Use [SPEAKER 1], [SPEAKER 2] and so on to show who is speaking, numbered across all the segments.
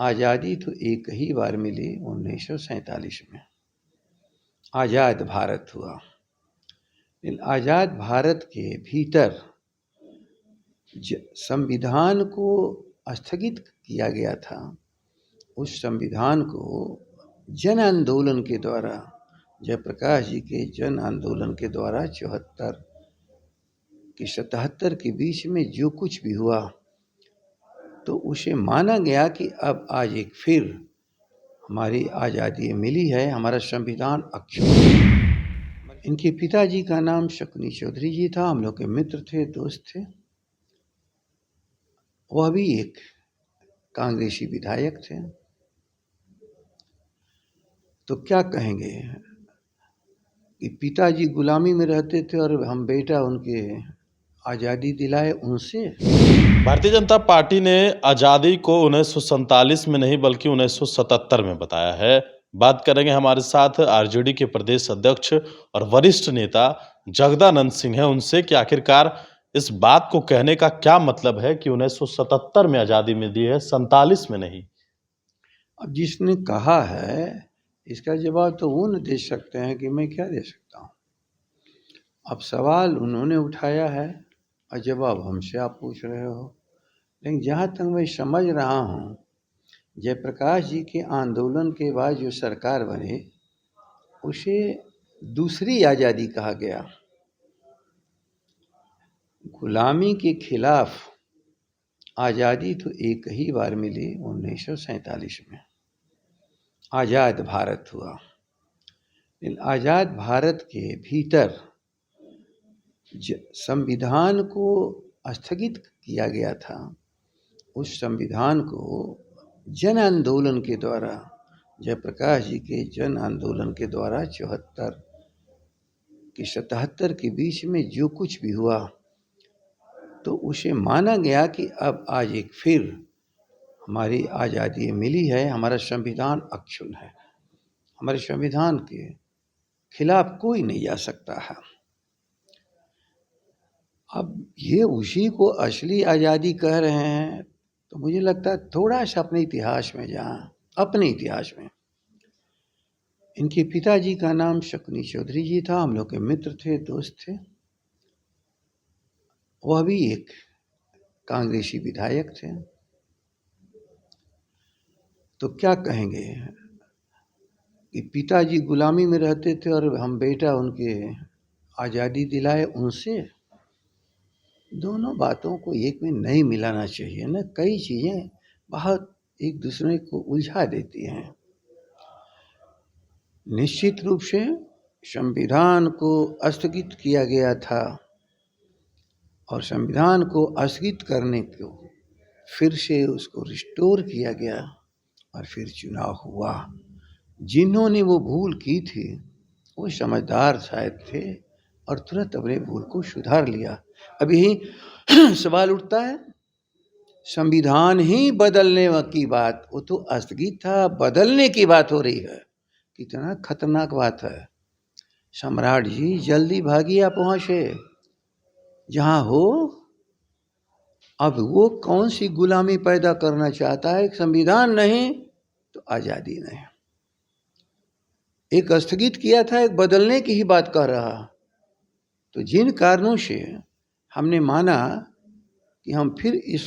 [SPEAKER 1] आज़ादी तो एक ही बार मिली 1947 में, आज़ाद भारत हुआ। लेकिन आज़ाद भारत के भीतर संविधान को स्थगित किया गया था। उस संविधान को जन आंदोलन के द्वारा, जयप्रकाश जी के जन आंदोलन के द्वारा 74 की 77 के बीच में जो कुछ भी हुआ, तो उसे माना गया कि अब आज एक फिर हमारी आज़ादी मिली है, हमारा संविधान अक्षुण्ण है। इनके पिताजी का नाम शकुनी चौधरी जी था, हम लोग के मित्र थे, दोस्त थे। वह भी एक कांग्रेसी विधायक थे। तो क्या कहेंगे कि पिताजी गुलामी में रहते थे और हम बेटा उनके आज़ादी दिलाए उनसे।
[SPEAKER 2] भारतीय जनता पार्टी ने आज़ादी को 1947 में नहीं बल्कि 1977 में बताया है। बात करेंगे, हमारे साथ आरजेडी के प्रदेश अध्यक्ष और वरिष्ठ नेता जगदानंद सिंह हैं, उनसे कि आखिरकार इस बात को कहने का क्या मतलब है कि 1977 में आज़ादी मिली है, 47 में नहीं।
[SPEAKER 1] अब जिसने कहा है इसका जवाब तो वो न दे सकते हैं कि मैं क्या दे सकता हूँ। अब सवाल उन्होंने उठाया है और जवाब हमसे आप पूछ रहे हो। लेकिन जहाँ तक मैं समझ रहा हूँ, जयप्रकाश जी के आंदोलन के बाद जो सरकार बनी उसे दूसरी आज़ादी कहा गया। गुलामी के खिलाफ आज़ादी तो एक ही बार मिली 1947 में, आज़ाद भारत हुआ। लेकिन आज़ाद भारत के भीतर संविधान को स्थगित किया गया था। उस संविधान को जन आंदोलन के द्वारा, जयप्रकाश जी के जन आंदोलन के द्वारा 74 की 77 के बीच में जो कुछ भी हुआ, तो उसे माना गया कि अब आज एक फिर हमारी आज़ादी मिली है, हमारा संविधान अक्षुण्ण है, हमारे संविधान के खिलाफ कोई नहीं जा सकता है। अब ये उसी को असली आज़ादी कह रहे हैं, तो मुझे लगता है थोड़ा सा अपने इतिहास में जाएं। अपने इतिहास में इनके पिताजी का नाम शकुनी चौधरी जी था, हम लोग के मित्र थे, दोस्त थे। वह भी एक कांग्रेसी विधायक थे। तो क्या कहेंगे कि पिताजी गुलामी में रहते थे और हम बेटा उनके आज़ादी दिलाए उनसे। दोनों बातों को एक में नहीं मिलाना चाहिए ना। कई चीज़ें बहुत एक दूसरे को उलझा देती हैं। निश्चित रूप से संविधान को स्थगित किया गया था और संविधान को स्थगित करने को फिर से उसको रिस्टोर किया गया और फिर चुनाव हुआ। जिन्होंने वो भूल की थी वो समझदार शायद थे और तुरंत अपने भूल को सुधार लिया। अब यही सवाल उठता है, संविधान ही बदलने की बात, वो तो स्थगित था, बदलने की बात हो रही है। कितना खतरनाक बात है। सम्राट जी जल्दी भागिए आप वहाँ से जहाँ हो। अब वो कौन सी गुलामी पैदा करना चाहता है? एक संविधान नहीं तो आज़ादी नहीं। एक स्थगित किया था, एक बदलने की ही बात कर रहा। तो जिन कारणों से हमने माना कि हम फिर इस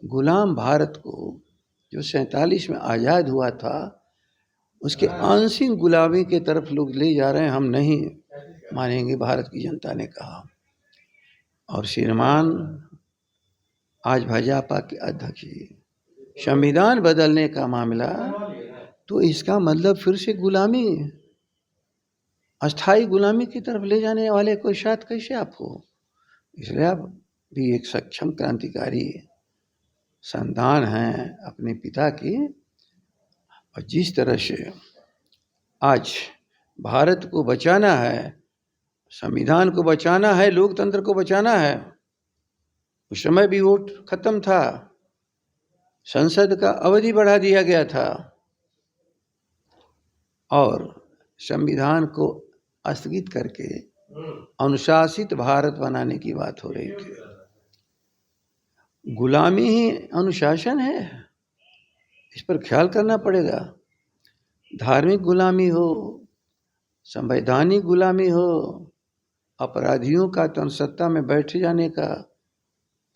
[SPEAKER 1] गुलाम भारत को जो 47 में आज़ाद हुआ था उसके आंशिक गुलामी के तरफ लोग ले जा रहे हैं, हम नहीं मानेंगे, भारत की जनता ने कहा। और श्रीमान आज भाजपा के अध्यक्ष जी, संविधान बदलने का मामला तो इसका मतलब फिर से गुलामी, अस्थाई गुलामी की तरफ ले जाने वाले कोई साथ कैसे आप हो? इसलिए आप भी एक सक्षम क्रांतिकारी संतान हैं अपने पिता की, और जिस तरह से आज भारत को बचाना है, संविधान को बचाना है, लोकतंत्र को बचाना है। उस समय भी वोट खत्म था, संसद का अवधि बढ़ा दिया गया था और संविधान को स्थगित करके अनुशासित भारत बनाने की बात हो रही थी। गुलामी ही अनुशासन है? इस पर ख्याल करना पड़ेगा। धार्मिक गुलामी हो, संवैधानिक गुलामी हो, अपराधियों का तो सत्ता में बैठ जाने का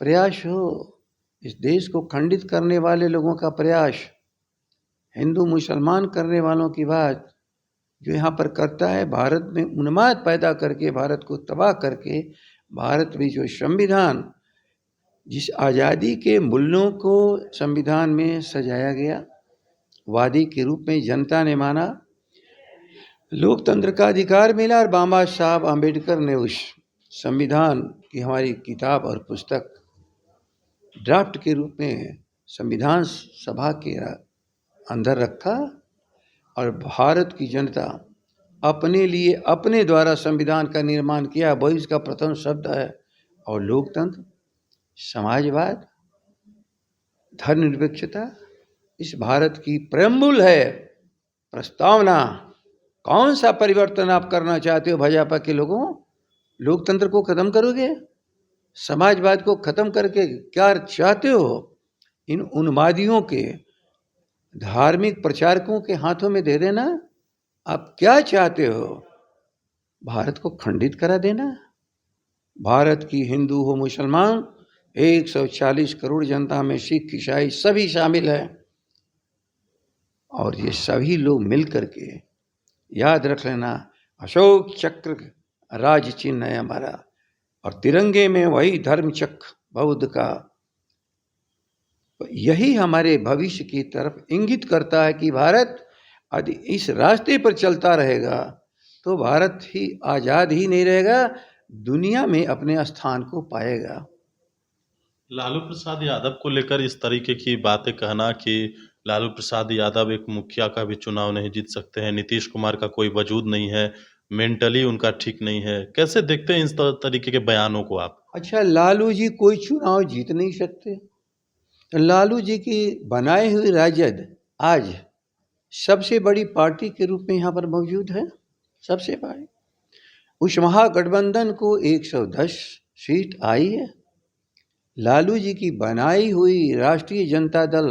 [SPEAKER 1] प्रयास हो, इस देश को खंडित करने वाले लोगों का प्रयास, हिंदू मुसलमान करने वालों की बात जो यहाँ पर करता है, भारत में उन्माद पैदा करके, भारत को तबाह करके, भारत में जो संविधान, जिस आज़ादी के मूल्यों को संविधान में सजाया गया, वादी के रूप में जनता ने माना, लोकतंत्र का अधिकार मिला, और बाबा साहब आम्बेडकर ने उस संविधान की हमारी किताब और पुस्तक ड्राफ्ट के रूप में संविधान सभा के अंदर रखा, और भारत की जनता अपने लिए अपने द्वारा संविधान का निर्माण किया। वही इसका प्रथम शब्द है। और लोकतंत्र, समाजवाद, धर्मनिरपेक्षता इस भारत की प्रेम्बुल है, प्रस्तावना। कौन सा परिवर्तन आप करना चाहते हो भाजपा के लोगों? लोकतंत्र को खत्म करोगे? समाजवाद को खत्म करके क्या चाहते हो? इन उन्मादियों के, धार्मिक प्रचारकों के हाथों में दे देना? आप क्या चाहते हो? भारत को खंडित करा देना? भारत की हिंदू हो मुसलमान 140 करोड़ जनता में सिख ईसाई सभी शामिल हैं, और ये सभी लोग मिल करके, याद रख लेना, अशोक चक्र राज चिन्ह है हमारा, और तिरंगे में वही धर्म चक्र बौद्ध का, यही हमारे भविष्य की तरफ इंगित करता है कि भारत यदि इस रास्ते पर चलता रहेगा तो भारत ही आज़ाद ही नहीं रहेगा, दुनिया में अपने स्थान को पाएगा।
[SPEAKER 2] लालू प्रसाद यादव को लेकर इस तरीके की बातें कहना कि लालू प्रसाद यादव एक मुखिया का भी चुनाव नहीं जीत सकते हैं, नीतीश कुमार का कोई वजूद नहीं है, मेंटली उनका ठीक नहीं है, कैसे देखते हैं इस तरीके के बयानों को आप?
[SPEAKER 1] अच्छा, लालू जी कोई चुनाव जीत नहीं सकते। लालू जी की बनाई हुई राजद आज सबसे बड़ी पार्टी के रूप में यहाँ पर मौजूद है, सबसे बड़ी। उस महागठबंधन को 110 सीट आई है। लालू जी की बनाई हुई राष्ट्रीय जनता दल,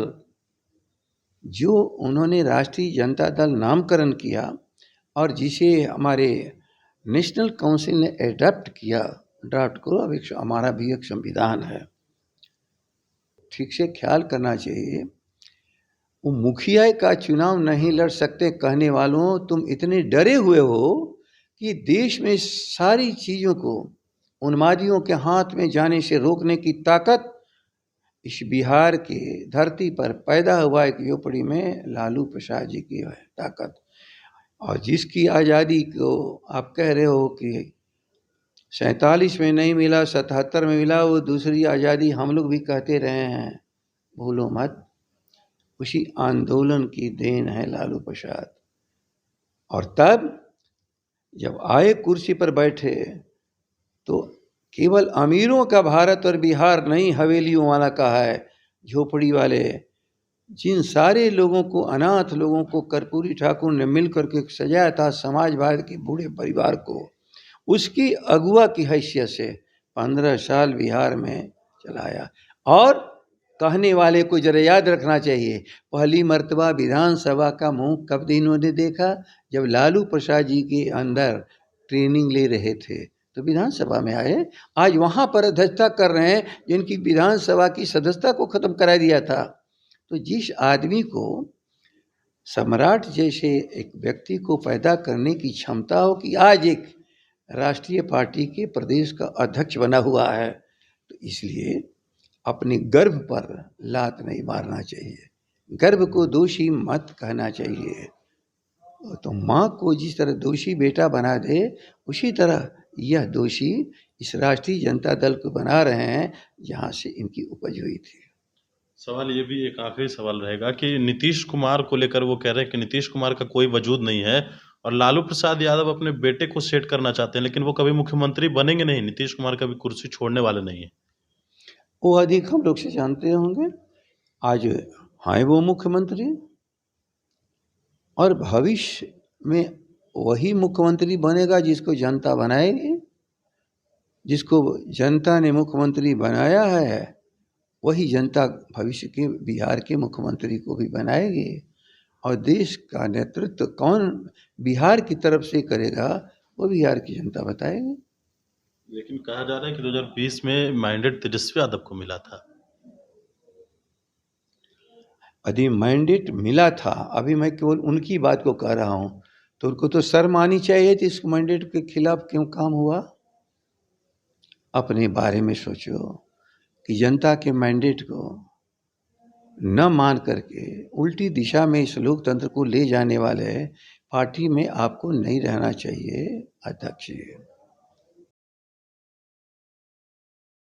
[SPEAKER 1] जो उन्होंने राष्ट्रीय जनता दल नामकरण किया और जिसे हमारे नेशनल काउंसिल ने एडॉप्ट किया, ड्राफ्ट को, अब हमारा भी एक संविधान है, ठीक से ख्याल करना चाहिए। वो मुखिया का चुनाव नहीं लड़ सकते कहने वालों, तुम इतने डरे हुए हो कि देश में सारी चीज़ों को उन्मादियों के हाथ में जाने से रोकने की ताकत इस बिहार के धरती पर पैदा हुआ एक झोपड़ी में लालू प्रसाद जी की है ताकत। और जिसकी आज़ादी को आप कह रहे हो कि 47 में नहीं मिला, 77 में मिला, वो दूसरी आज़ादी हम लोग भी कहते रहे हैं, भूलो मत। उसी आंदोलन की देन है लालू प्रसाद। और तब जब आए कुर्सी पर बैठे तो केवल अमीरों का भारत और बिहार नहीं, हवेलियों वाला का है, झोपड़ी वाले, जिन सारे लोगों को, अनाथ लोगों को कर्पूरी ठाकुर ने मिल करके सजाया था, समाजवाद के बूढ़े परिवार को, उसकी अगुआ की हैसियत से 15 साल बिहार में चलाया। और कहने वाले को जरा याद रखना चाहिए, पहली मर्तबा विधानसभा का मुंह कब इन्होंने देखा? जब लालू प्रसाद जी के अंदर ट्रेनिंग ले रहे थे तो विधानसभा में आए। आज वहाँ पर अध्यक्षता कर रहे हैं जिनकी विधानसभा की सदस्यता को खत्म करा दिया था। तो जिस आदमी को सम्राट जैसे एक व्यक्ति को पैदा करने की क्षमता हो कि आज एक राष्ट्रीय पार्टी के प्रदेश का अध्यक्ष बना हुआ है, तो इसलिए अपने गर्भ पर लात नहीं मारना चाहिए, गर्भ को दोषी मत कहना चाहिए। तो माँ को जिस तरह दोषी बेटा बना दे, उसी तरह यह दोषी इस राष्ट्रीय जनता दल को बना रहे हैं जहाँ से इनकी उपज हुई थी।
[SPEAKER 2] सवाल ये भी एक आखिरी सवाल रहेगा कि नीतीश कुमार को लेकर वो कह रहे हैं कि नीतीश कुमार का कोई वजूद नहीं है, और लालू प्रसाद यादव अपने बेटे को सेट करना चाहते हैं, लेकिन वो कभी मुख्यमंत्री बनेंगे नहीं, नीतीश कुमार कभी कुर्सी छोड़ने वाले नहीं है।
[SPEAKER 1] वो अधिक हम लोग से जानते होंगे। आज हैं वो मुख्यमंत्री, और भविष्य में वही मुख्यमंत्री बनेगा जिसको जनता बनाएगी। जिसको जनता ने मुख्यमंत्री बनाया है वही जनता भविष्य के बिहार के मुख्यमंत्री को भी बनाएगी। और देश का नेतृत्व कौन बिहार की तरफ से करेगा, वो बिहार की जनता बताएगी।
[SPEAKER 2] लेकिन कहा जा रहा है कि 2020 में मैंडेट तेजस्वी यादव को मिला था।
[SPEAKER 1] यदि मैंडेट मिला था, अभी मैं केवल उनकी बात को कह रहा हूँ, तो उनको तो शर्म आनी चाहिए थी, इस मैंडेट के खिलाफ क्यों काम हुआ। अपने बारे में सोचो कि जनता के मैंडेट को न मान करके उल्टी दिशा में इस लोकतंत्र को ले जाने वाले पार्टी में आपको नहीं रहना चाहिए अध्यक्ष जी।